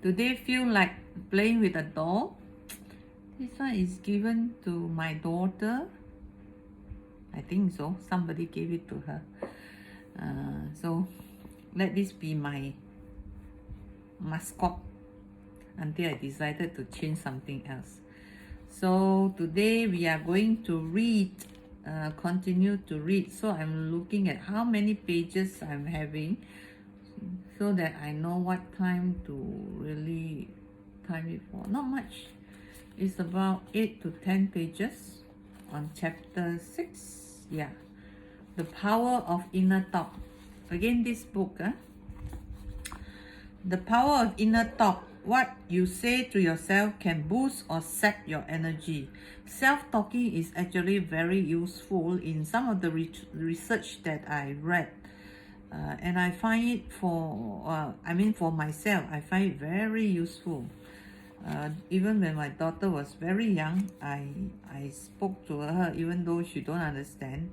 Do they feel like playing with a doll? This one is given to my daughter. I think so. Somebody gave it to her. So let this be my mascot until I decided to change something else. So today we are going to read, continue to read. So I'm looking at how many pages I'm having so that I know what time to really time it for. Not much. It's about 8 to 10 pages on chapter 6. Yeah. The Power of Inner Thought. Again, this book. The power of inner thought. What you say to yourself can boost or sap your energy. Self-talking is actually very useful in some of the research that I read. And I find it for myself, I find it very useful. Even when my daughter was very young, I spoke to her even though she don't understand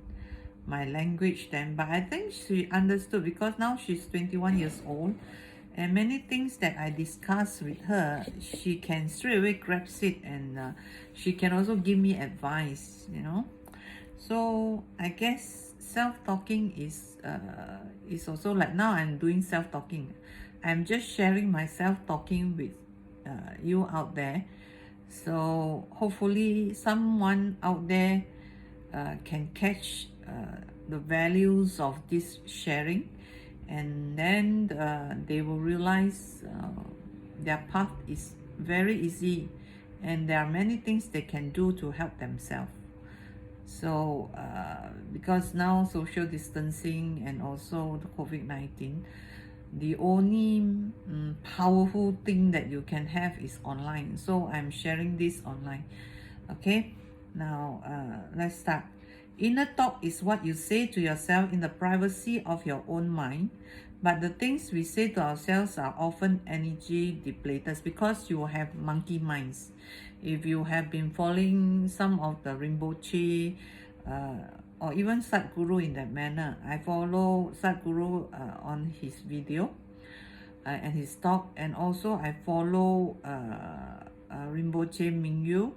my language then, but I think she understood because now she's 21 years old, and many things that I discuss with her, she can straight away grasp it, and she can also give me advice, So I guess self-talking is also like now I'm doing self-talking. I'm just sharing my self-talking with you out there. So hopefully someone out there can catch the values of this sharing, and then they will realize their path is very easy and there are many things they can do to help themselves. So because now social distancing and also the COVID-19, the only powerful thing that you can have is online. So I'm sharing this online. Okay, now let's start. Inner thought is what you say to yourself in the privacy of your own mind, but the things we say to ourselves are often energy depleters because you have monkey minds. If you have been following some of the Rinpoche or even Sadhguru in that manner, I follow Sadhguru on his video and his talk, and also I follow Rinpoche Mingyur.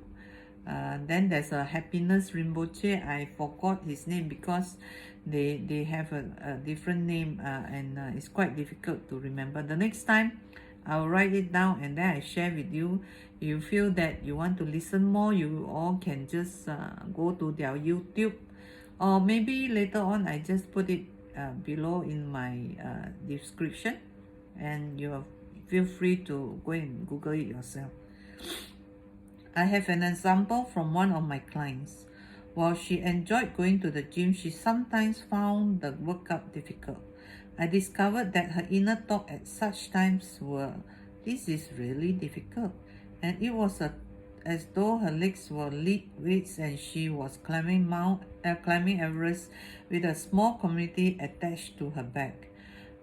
Then there's a happiness Rinpoche. I forgot his name because they have a different name, and it's quite difficult to remember. The next time I'll write it down and then I share with you. You feel that you want to listen more, you all can just go to their YouTube, or maybe later on I just put it below in my description, and you feel free to go and Google it yourself. I have an example from one of my clients. While she enjoyed going to the gym, she sometimes found the workout difficult. I discovered that her inner thought at such times were, "This is really difficult," and it was as though her legs were lead weights and she was climbing Everest with a small community attached to her back.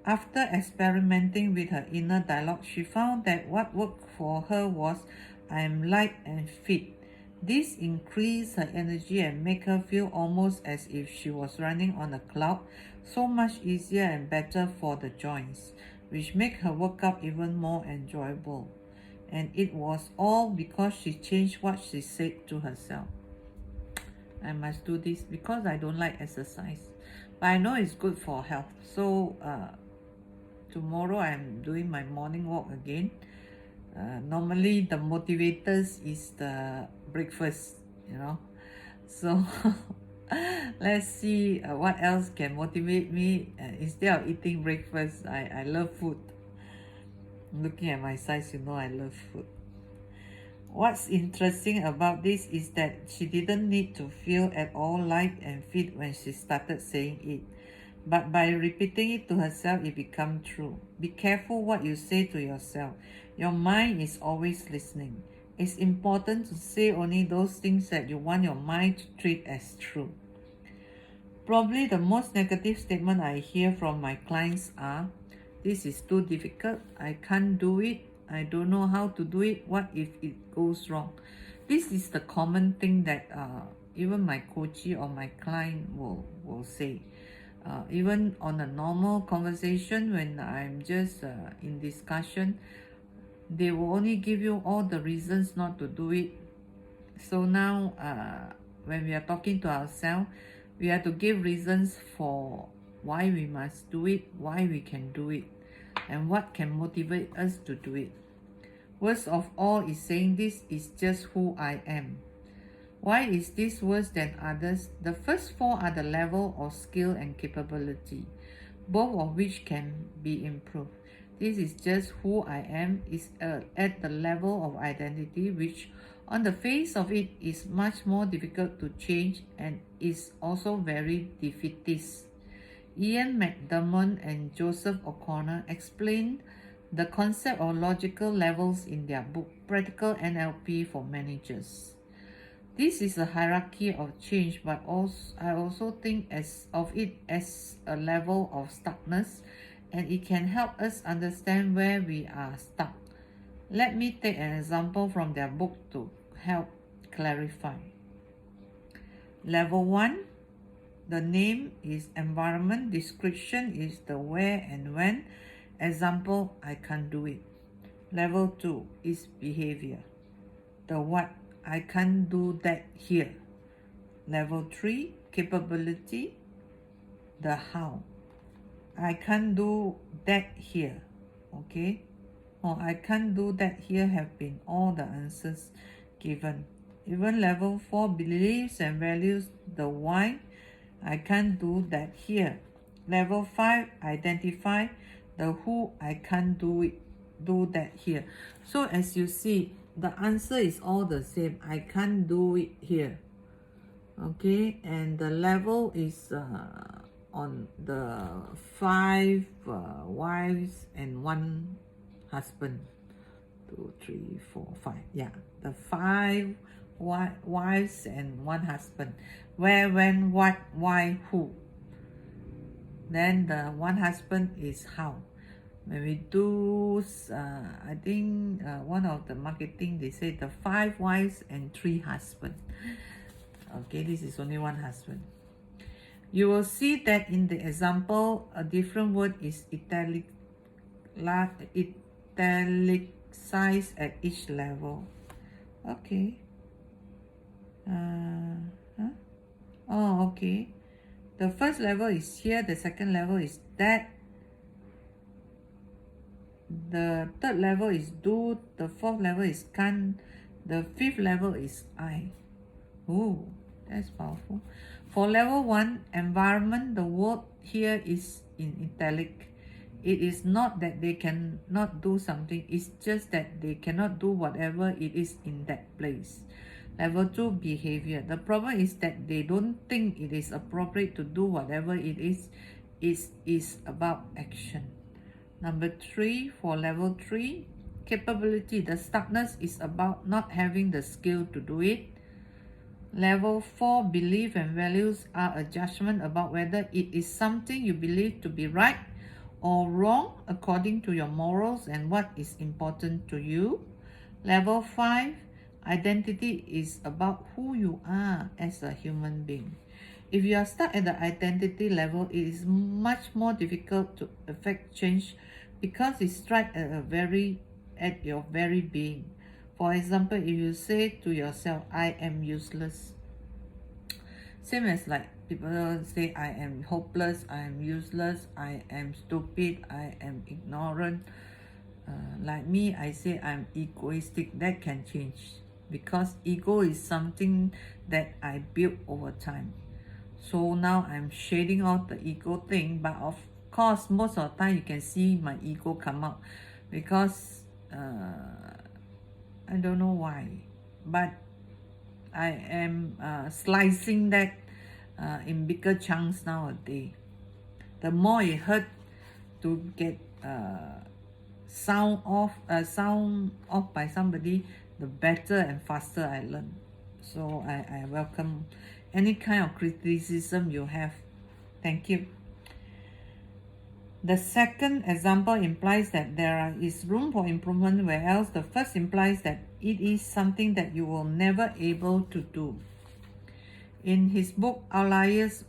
After experimenting with her inner dialogue, she found that what worked for her was, "I am light and fit." This increased her energy and made her feel almost as if she was running on a cloud, so much easier and better for the joints, which made her workout even more enjoyable. And it was all because she changed what she said to herself. I must do this because I don't like exercise, but I know it's good for health. So tomorrow I'm doing my morning walk again. Normally the motivators is the breakfast, so let's see what else can motivate me instead of eating breakfast. I love food. Looking at my size, I love food. What's interesting about this is that she didn't need to feel at all light and fit when she started saying it, but by repeating it to herself, it became true. Be careful what you say to yourself. Your mind is always listening. It's important to say only those things that you want your mind to treat as true. Probably the most negative statement I hear from my clients are, "This is too difficult. I can't do it. I don't know how to do it. What if it goes wrong?" This is the common thing that even my coachee or my client will say. Even on a normal conversation, when I'm just in discussion, they will only give you all the reasons not to do it. So now when we are talking to ourselves, we have to give reasons for why we must do it, why we can do it, and what can motivate us to do it. Worst of all is saying this is just who I am. Why is this worse than others? The first four are the level of skill and capability, both of which can be improved. This is just who I am is at the level of identity, which on the face of it is much more difficult to change and is also very defeatist. Ian McDermott and Joseph O'Connor explained the concept of logical levels in their book, Practical NLP for Managers. This is a hierarchy of change, but I also think of it as a level of stuckness, and it can help us understand where we are stuck. Let me take an example from their book to help clarify. Level 1, the name is environment, description is the where and when. Example, I can't do it. Level 2 is behavior, the what, I can't do that here. Level 3, capability, the how, I can't do that here. Okay, or I can't do that here have been all the answers given. Even level 4, beliefs and values, the why, I can't do that here. Level 5, identify, the who, I can't do that here. So as you see, the answer is all the same. I can't do it here. Okay, and the level is on the 5 wives and 1 husband. 2, 3, 4, 5. Yeah, the 5 wives and 1 husband. Where, when, what, why, who. Then the 1 husband is how. When we do, I think one of the marketing, they say the 5 wives and 3 husbands. Okay, this is only 1 husband. You will see that in the example, a different word is italicized at each level. Okay. Oh, okay. The first level is here, the second level is that. The third level is do, the fourth level is can't, the fifth level is I. Oh, that's powerful. For level 1, environment, the word here is in italic. It is not that they cannot do something, it's just that they cannot do whatever it is in that place. Level 2, behavior. The problem is that they don't think it is appropriate to do whatever it is about action. Number 3, for level 3, capability. The stuckness is about not having the skill to do it. Level 4, belief and values are a judgment about whether it is something you believe to be right or wrong according to your morals and what is important to you. Level 5, identity is about who you are as a human being. If you are stuck at the identity level, it is much more difficult to affect change because it strikes at your very being. For example, if you say to yourself, I am useless. Same as like people say, I am hopeless, I am useless, I am stupid, I am ignorant. Like me, I say I'm egoistic. That can change because ego is something that I built over time. So now I'm shading out the ego thing, but of course most of the time you can see my ego come out because I don't know why, but I am slicing that in bigger chunks nowadays. The more it hurt to get sound off by somebody, the better and faster I learn. So I welcome any kind of criticism you have. Thank you. The second example implies that there is room for improvement, whereas the first implies that it is something that you will never able to do. In his book Outliers,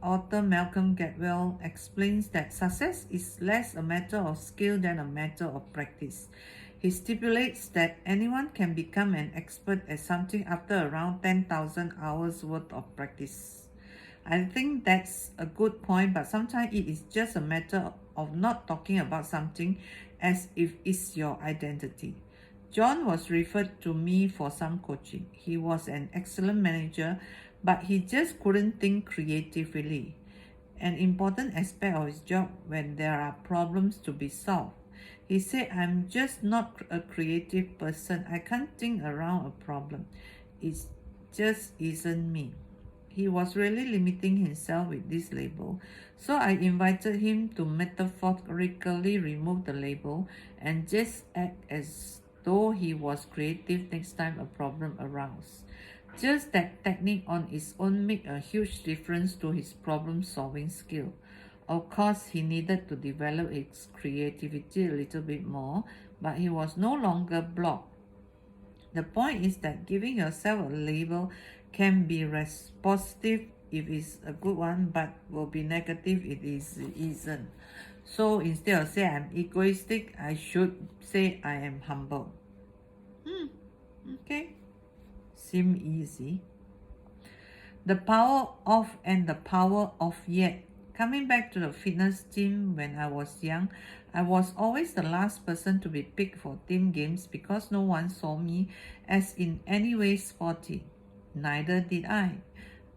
author Malcolm Gladwell explains that success is less a matter of skill than a matter of practice. He stipulates that anyone can become an expert at something after around 10,000 hours worth of practice. I think that's a good point, but sometimes it is just a matter of not talking about something as if it's your identity. John was referred to me for some coaching. He was an excellent manager, but he just couldn't think creatively. An important aspect of his job when there are problems to be solved. He said, I'm just not a creative person. I can't think around a problem. It just isn't me. He was really limiting himself with this label, so I invited him to metaphorically remove the label and just act as though he was creative next time a problem arose. Just that technique on its own made a huge difference to his problem-solving skill. Of course, he needed to develop his creativity a little bit more, but he was no longer blocked. The point is that giving yourself a label can be positive if it's a good one, but will be negative if it isn't. So instead of say I'm egoistic, I should say I am humble. Okay. Seem easy. The power of and the power of yet. Coming back to the fitness team, when I was young, I was always the last person to be picked for team games because no one saw me as in any way sporty. Neither did I.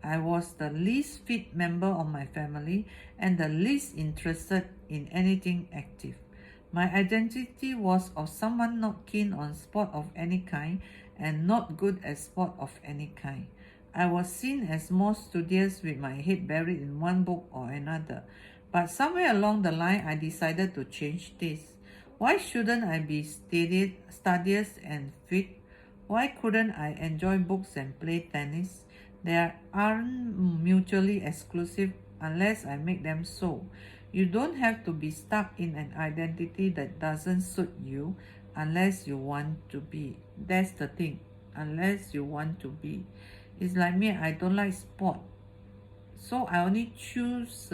I was the least fit member of my family and the least interested in anything active. My identity was of someone not keen on sport of any kind and not good at sport of any kind. I was seen as more studious with my head buried in one book or another. But somewhere along the line, I decided to change this. Why shouldn't I be studious and fit? Why couldn't I enjoy books and play tennis? They aren't mutually exclusive unless I make them so. You don't have to be stuck in an identity that doesn't suit you unless you want to be. That's the thing. Unless you want to be. It's like me, I don't like sport. So I only choose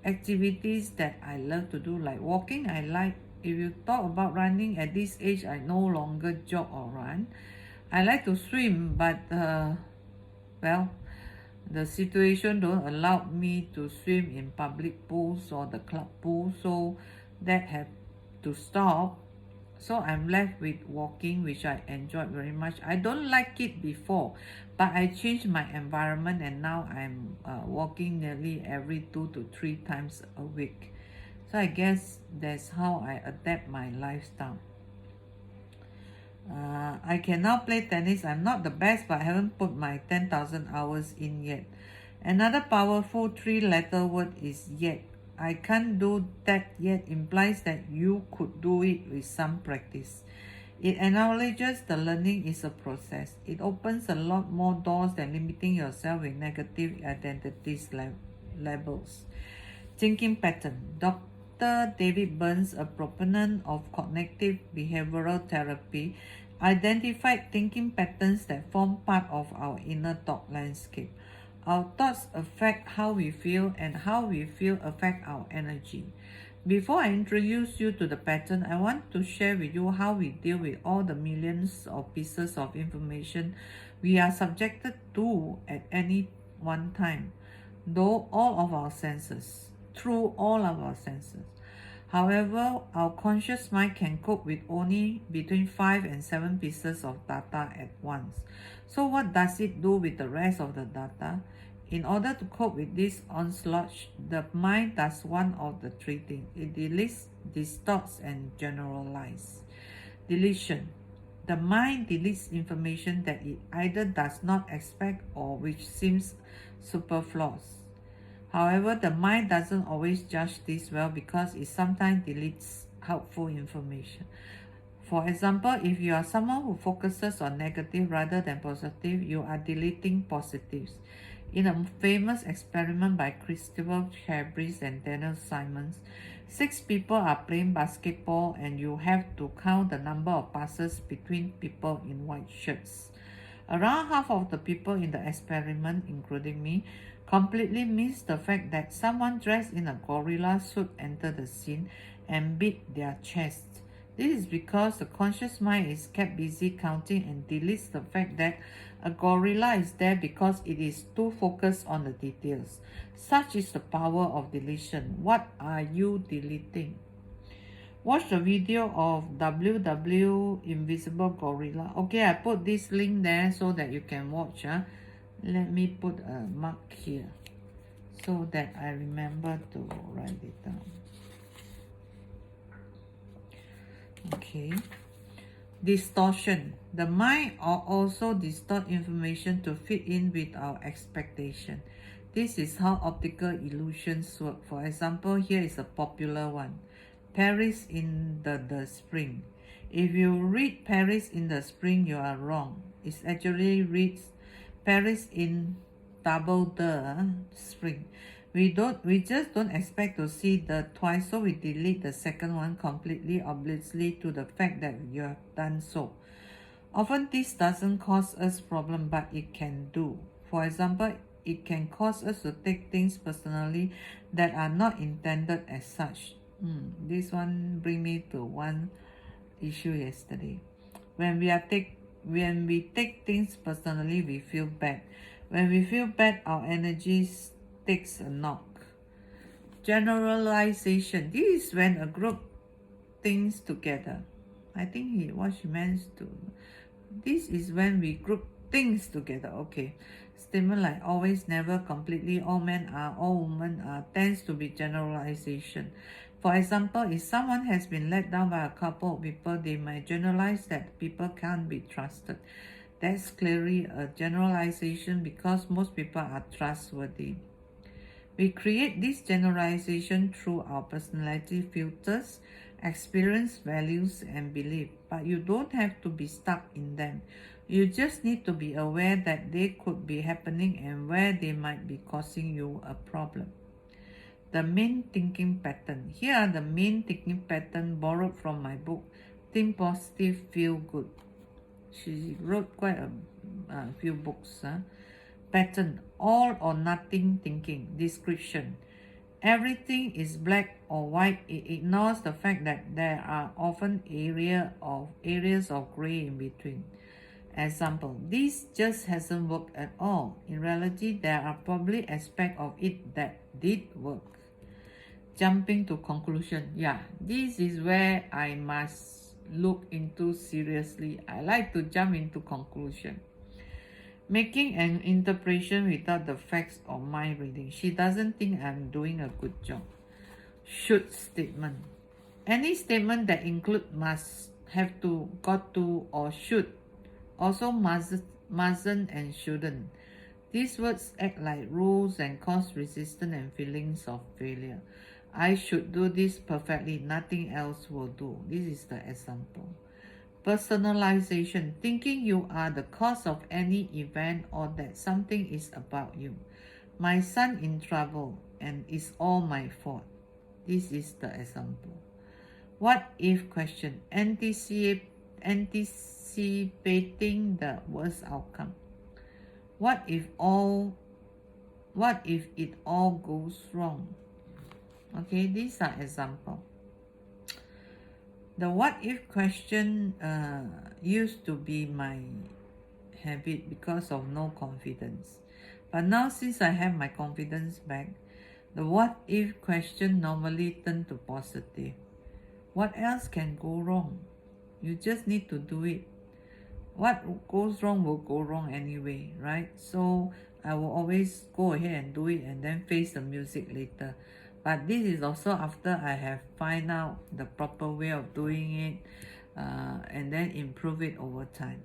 activities that I love to do, like walking. I like, if you talk about running at this age, I no longer jog or run. I like to swim, but well, the situation don't allow me to swim in public pools or the club pool, so that had to stop. So I'm left with walking, which I enjoyed very much. I don't like it before, but I changed my environment and now I'm walking nearly every 2 to 3 times a week. So I guess that's how I adapt my lifestyle. I can now play tennis. I'm not the best, but I haven't put my 10,000 hours in yet. Another powerful 3-letter word is yet. I can't do that yet implies that you could do it with some practice. It acknowledges the learning is a process. It opens a lot more doors than limiting yourself with negative identities labels. Thinking pattern. Dr. David Burns, a proponent of cognitive behavioral therapy, identified thinking patterns that form part of our inner thought landscape. Our thoughts affect how we feel, and how we feel affect our energy. Before I introduce you to the pattern, I want to share with you how we deal with all the millions of pieces of information we are subjected to at any one time, through all of our senses. However, our conscious mind can cope with only between 5 and 7 pieces of data at once. So what does it do with the rest of the data? In order to cope with this onslaught, the mind does one of the 3 things. It deletes, distorts, and generalizes. Deletion. The mind deletes information that it either does not expect or which seems superfluous. However, the mind doesn't always judge this well because it sometimes deletes helpful information. For example, if you are someone who focuses on negative rather than positive, you are deleting positives. In a famous experiment by Christopher Chabris and Daniel Simons, 6 people are playing basketball and you have to count the number of passes between people in white shirts. Around half of the people in the experiment, including me, completely missed the fact that someone dressed in a gorilla suit entered the scene and beat their chest. This is because the conscious mind is kept busy counting and deletes the fact that a gorilla is there because it is too focused on the details. Such is the power of deletion. What are you deleting? Watch the video of WW Invisible Gorilla. Okay, I put this link there so that you can watch. Let me put a mark here so that I remember to write it down. Okay. Distortion. The mind also distort information to fit in with our expectation. This is how optical illusions work. For example, here is a popular one. Paris in the spring. If you read Paris in the spring, you are wrong. It actually reads Paris in double the spring. We just don't expect to see the twice, so we delete the second one completely oblitely to the fact that you have done so. Often this doesn't cause us problem, but it can do. For example, it can cause us to take things personally that are not intended as such. This one bring me to one issue yesterday. When we take things personally, we feel bad. When we feel bad, our energies takes a knock. Generalization. This is when a group thinks together. I think what she meant to. This is when we group things together. Okay. Statement like always, never, completely, all men are, all women are, tends to be generalization. For example, if someone has been let down by a couple of people, they might generalize that people can't be trusted. That's clearly a generalization because most people are trustworthy. We create this generalization through our personality filters, experience, values, and belief, but you don't have to be stuck in them. You just need to be aware that they could be happening and where they might be causing you a problem. The main thinking pattern. Here are the main thinking pattern borrowed from my book, Think Positive, Feel Good. She wrote quite a few books. Pattern, all or nothing thinking. Description. Everything is black or white. It ignores the fact that there are often areas of gray in between. Example, this just hasn't worked at all. In reality, there are probably aspects of it that did work. Jumping to conclusion. Yeah, this is where I must look into seriously. I like to jump into conclusion. Making an interpretation without the facts or mind reading. She doesn't think I'm doing a good job. Should statement. Any statement that include must, have to, got to, or should. Also mustn't and shouldn't. These words act like rules and cause resistance and feelings of failure. I should do this perfectly, nothing else will do. This is the example. Personalization, thinking you are the cause of any event or that something is about you. My son in trouble and it's all my fault. This is the example. What if question, anticipating the worst outcome. What if it all goes wrong? Okay, these are examples. The what if question used to be my habit because of no confidence. But now since I have my confidence back, the what if question normally turn to positive. What else can go wrong? You just need to do it. What goes wrong will go wrong anyway, right? So I will always go ahead and do it and then face the music later. But this is also after I have find out the proper way of doing it and then improve it over time.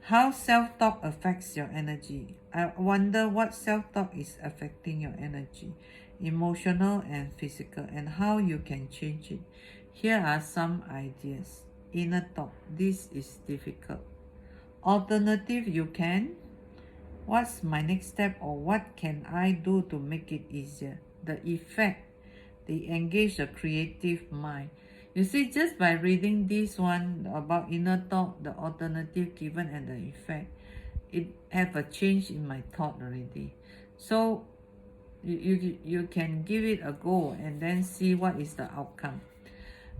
How self-talk affects your energy. I wonder what self-talk is affecting your energy, emotional and physical, and how you can change it. Here are some ideas. Inner talk. This is difficult. Alternative, you can. What's my next step, or what can I do to make it easier? The effect. They engage the creative mind. You see, just by reading this one about inner thought, the alternative given and the effect, it have a change in my thought already. So you can give it a go and then see what is the outcome.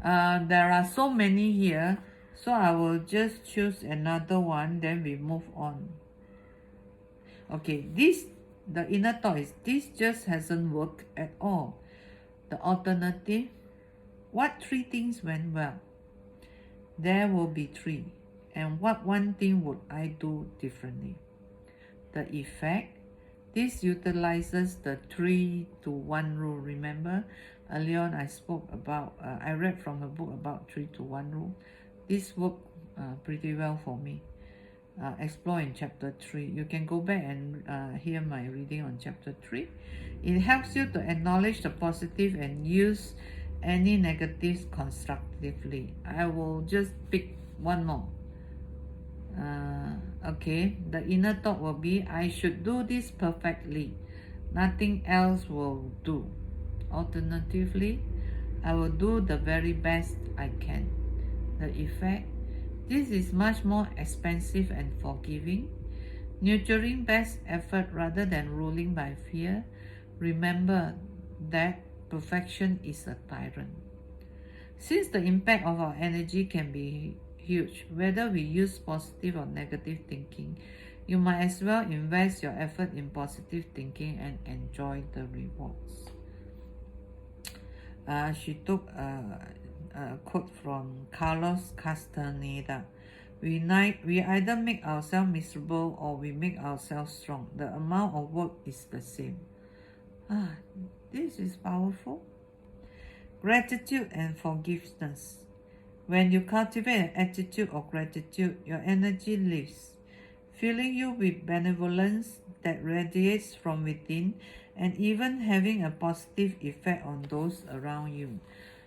There are so many here, so I will just choose another one, then we move on. Okay, the inner thought is, this just hasn't worked at all. The alternative, what 3 things went well? There will be 3. And what one thing would I do differently? The effect, this utilizes the 3 to 1 rule. Remember, earlier on I spoke about, I read from a book about 3 to 1 rule. This worked pretty well for me. Explore in chapter 3. You can go back and hear my reading on chapter 3. It helps you to acknowledge the positive and use any negatives constructively. I will just pick one more. Okay, the inner thought will be, I should do this perfectly. Nothing else will do. Alternatively, I will do the very best I can. The effect, this is much more expensive and forgiving. Nurturing best effort rather than ruling by fear. Remember that perfection is a tyrant. Since the impact of our energy can be huge, whether we use positive or negative thinking, you might as well invest your effort in positive thinking and enjoy the rewards. She took a quote from Carlos Castaneda. We either make ourselves miserable or we make ourselves strong. The amount of work is the same. This is powerful. Gratitude and forgiveness. When you cultivate an attitude of gratitude, your energy lifts, filling you with benevolence that radiates from within and even having a positive effect on those around you.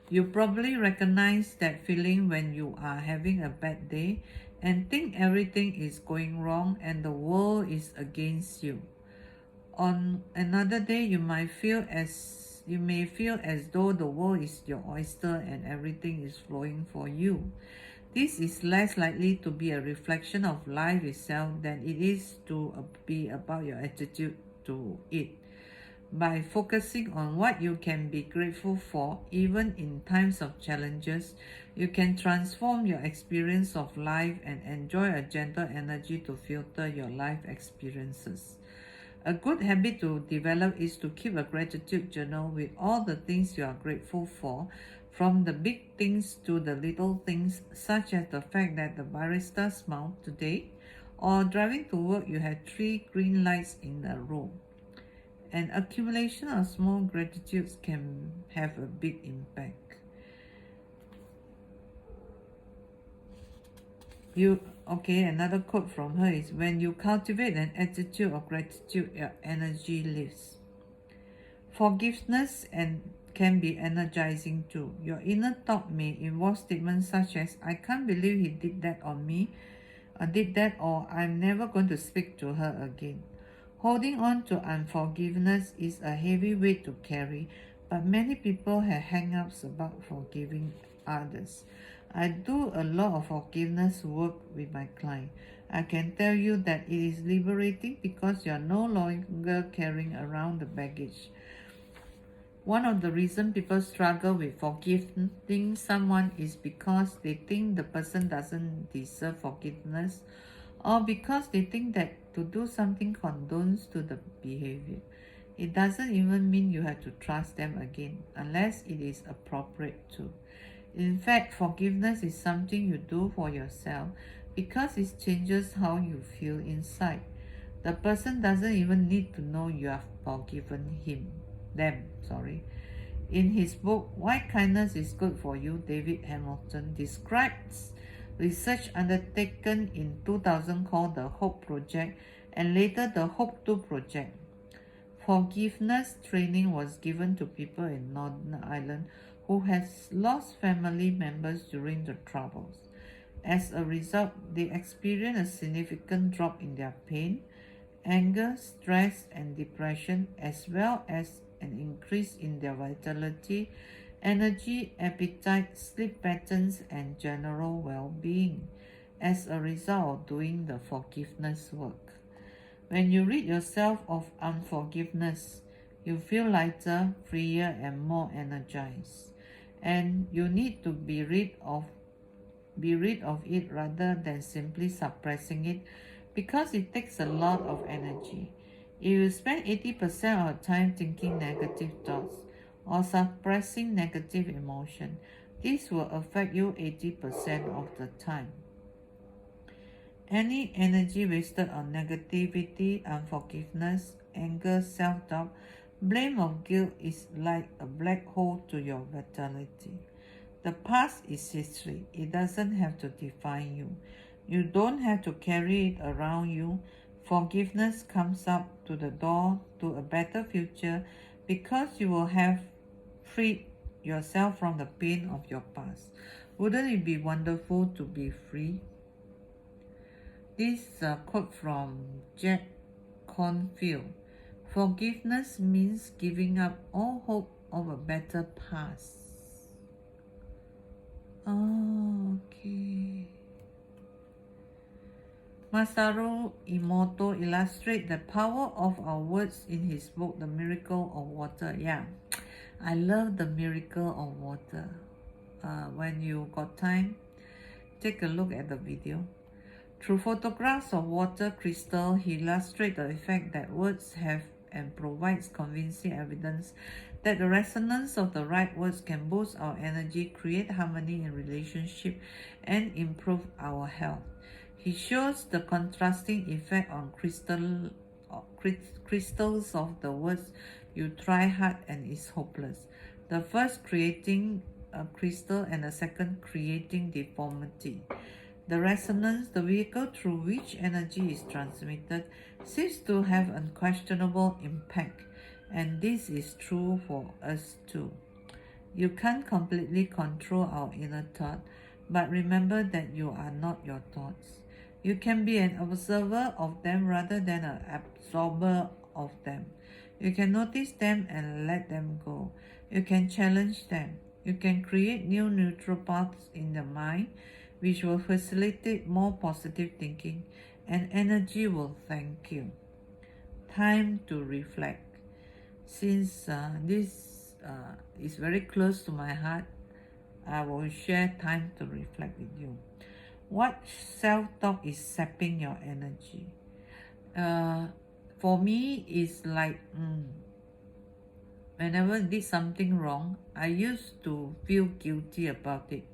You probably recognize that feeling when you are having a bad day and think everything is going wrong and the world is against you. On another day, you may feel as though the world is your oyster and everything is flowing for you. This is less likely to be a reflection of life itself than it is to be about your attitude to it. By focusing on what you can be grateful for, even in times of challenges, you can transform your experience of life and enjoy a gentle energy to filter your life experiences. A good habit to develop is to keep a gratitude journal with all the things you are grateful for, from the big things to the little things, such as the fact that the barista smiled today, or driving to work you had 3 green lights in a row. An accumulation of small gratitudes can have a big impact. Another quote from her is, when you cultivate an attitude of gratitude, your energy lifts. Forgiveness can be energizing too. Your inner thought may involve statements such as, I can't believe he did that on me, or I'm never going to speak to her again. Holding on to unforgiveness is a heavy weight to carry, but many people have hang-ups about forgiving others. I do a lot of forgiveness work with my client. I can tell you that it is liberating because you are no longer carrying around the baggage. One of the reasons people struggle with forgiving someone is because they think the person doesn't deserve forgiveness, or because they think that to do something condones to the behavior. It doesn't even mean you have to trust them again, unless it is appropriate to. In fact, forgiveness is something you do for yourself because it changes how you feel inside. The person doesn't even need to know you have forgiven them. In his book, Why Kindness is Good for You, David Hamilton describes research undertaken in 2000 called the Hope Project and later the Hope 2 Project. Forgiveness training was given to people in Northern Ireland who has lost family members during the Troubles. As a result, they experienced a significant drop in their pain, anger, stress, and depression, as well as an increase in their vitality, energy, appetite, sleep patterns, and general well-being as a result of doing the forgiveness work. When you rid yourself of unforgiveness, you feel lighter, freer, and more energized. and you need to be rid of it rather than simply suppressing it, because it takes a lot of energy. If you spend 80% of your time thinking negative thoughts or suppressing negative emotion, this will affect you 80% of the time. Any energy wasted on negativity, unforgiveness, anger, self-doubt, blame, or guilt is like a black hole to your vitality. The past is history. It doesn't have to define you. You don't have to carry it around you. Forgiveness comes up to the door to a better future because you will have freed yourself from the pain of your past. Wouldn't it be wonderful to be free? This is a quote from Jack Cornfield. Forgiveness means giving up all hope of a better past. Oh, okay. Masaru Emoto illustrates the power of our words in his book, The Miracle of Water. Yeah, I love The Miracle of Water. When you got time, take a look at the video. Through photographs of water crystal, he illustrates the effect that words have and provides convincing evidence that the resonance of the right words can boost our energy, create harmony in relationship, and improve our health. He shows the contrasting effect on crystals of the words you try hard and is hopeless. The first creating a crystal and the second creating deformity. The resonance, the vehicle through which energy is transmitted, seems to have unquestionable impact, and this is true for us too. You can't completely control our inner thought, but remember that you are not your thoughts. You can be an observer of them rather than an absorber of them. You can notice them and let them go. You can challenge them. You can create new neutral paths in the mind, which will facilitate more positive thinking, and energy will thank you. Time to reflect. Since this is very close to my heart, I will share time to reflect with you. What self-talk is sapping your energy? For me, it's like whenever I did something wrong, I used to feel guilty about it.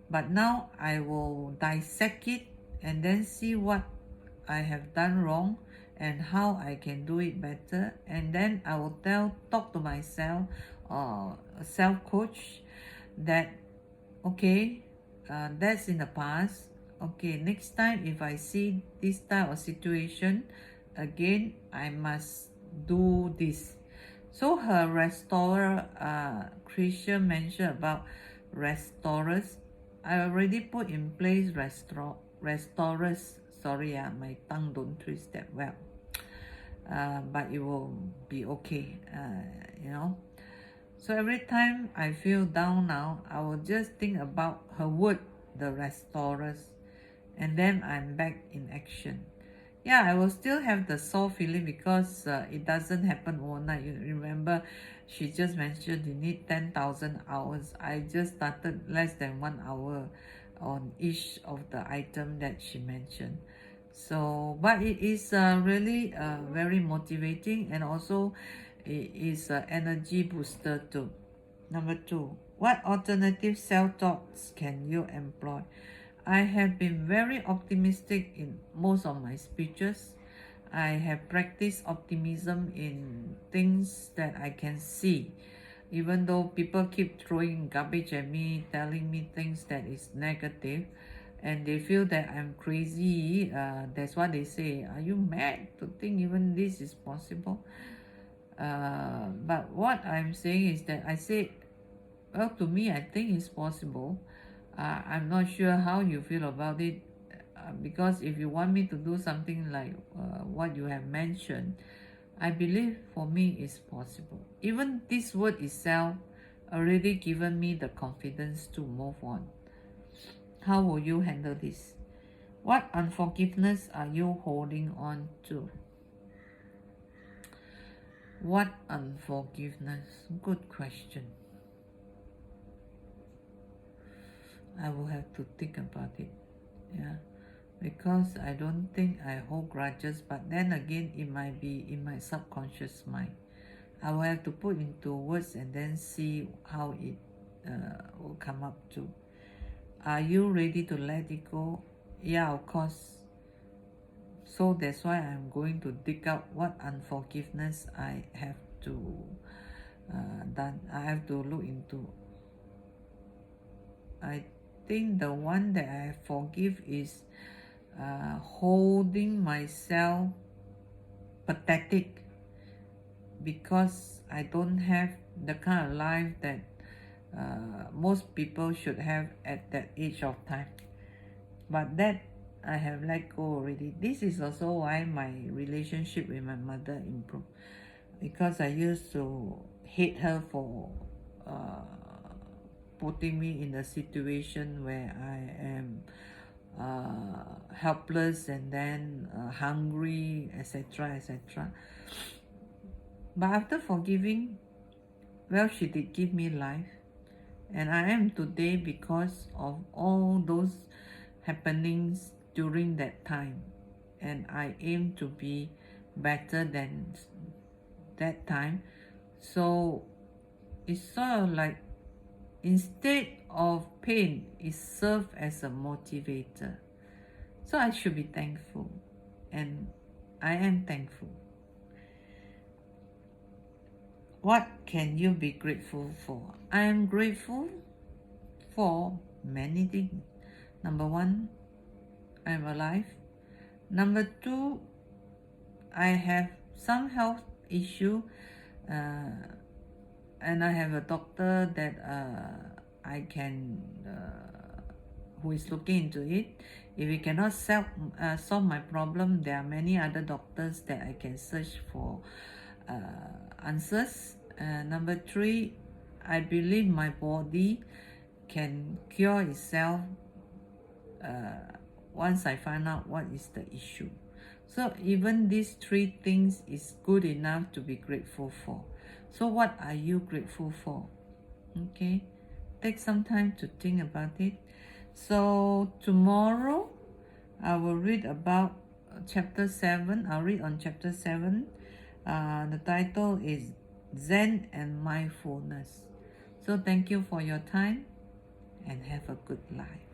But now I will dissect it and then see what I have done wrong and how I can do it better. And then I will talk to myself or a self-coach that, okay, that's in the past. Okay, next time if I see this type of situation again, I must do this. So her restorer, Tricia mentioned about restorers. I already put in place restorers. Sorry, my tongue don't twist that well. But it will be okay, So every time I feel down now, I will just think about her word, the restorers, and then I'm back in action. Yeah, I will still have the sore feeling because it doesn't happen overnight. You remember, she just mentioned you need 10,000 hours. I just started less than 1 hour on each of the item that she mentioned. So, but it is really very motivating, and also it is an energy booster too. Number 2, what alternative self-talks can you employ? I have been very optimistic in most of my speeches. I have practiced optimism in things that I can see. Even though people keep throwing garbage at me, telling me things that is negative, and they feel that I'm crazy, that's what they say. Are you mad to think even this is possible? But what I'm saying is that I say, well, to me, I think it's possible. I'm not sure how you feel about it, because if you want me to do something like what you have mentioned, I believe for me it's possible. Even this word itself already given me the confidence to move on. How will you handle this? What unforgiveness are you holding on to? What unforgiveness? Good question. I will have to think about it. Yeah, because I don't think I hold grudges, but then again, it might be in my subconscious mind. I will have to put into words and then see how it will come up to. Are you ready to let it go? Yeah, of course. So that's why I'm going to dig out what unforgiveness I have to done. I have to look into. I think the one that I forgive is holding myself pathetic because I don't have the kind of life that most people should have at that age of time. But that I have let go already. This is also why my relationship with my mother improved, because I used to hate her for putting me in a situation where I am helpless and then hungry, etc., etc. But after forgiving, well, she did give me life, and I am today because of all those happenings during that time, and I aim to be better than that time. So it's sort of like, instead of pain, it serves as a motivator. So I should be thankful, and I am thankful. What can you be grateful for? I am grateful for many things. Number one, I'm alive. Number two, I have some health issue, and I have a doctor that I can who is looking into it. If we cannot solve my problem, there are many other doctors that I can search for answers. Number three, I believe my body can cure itself once I find out what is the issue. So even these three things is good enough to be grateful for. So what are you grateful for? Okay, take some time to think about it. So tomorrow I will read about chapter 7. I'll read on chapter 7. The title is Zen and Mindfulness. So thank you for your time and have a good life.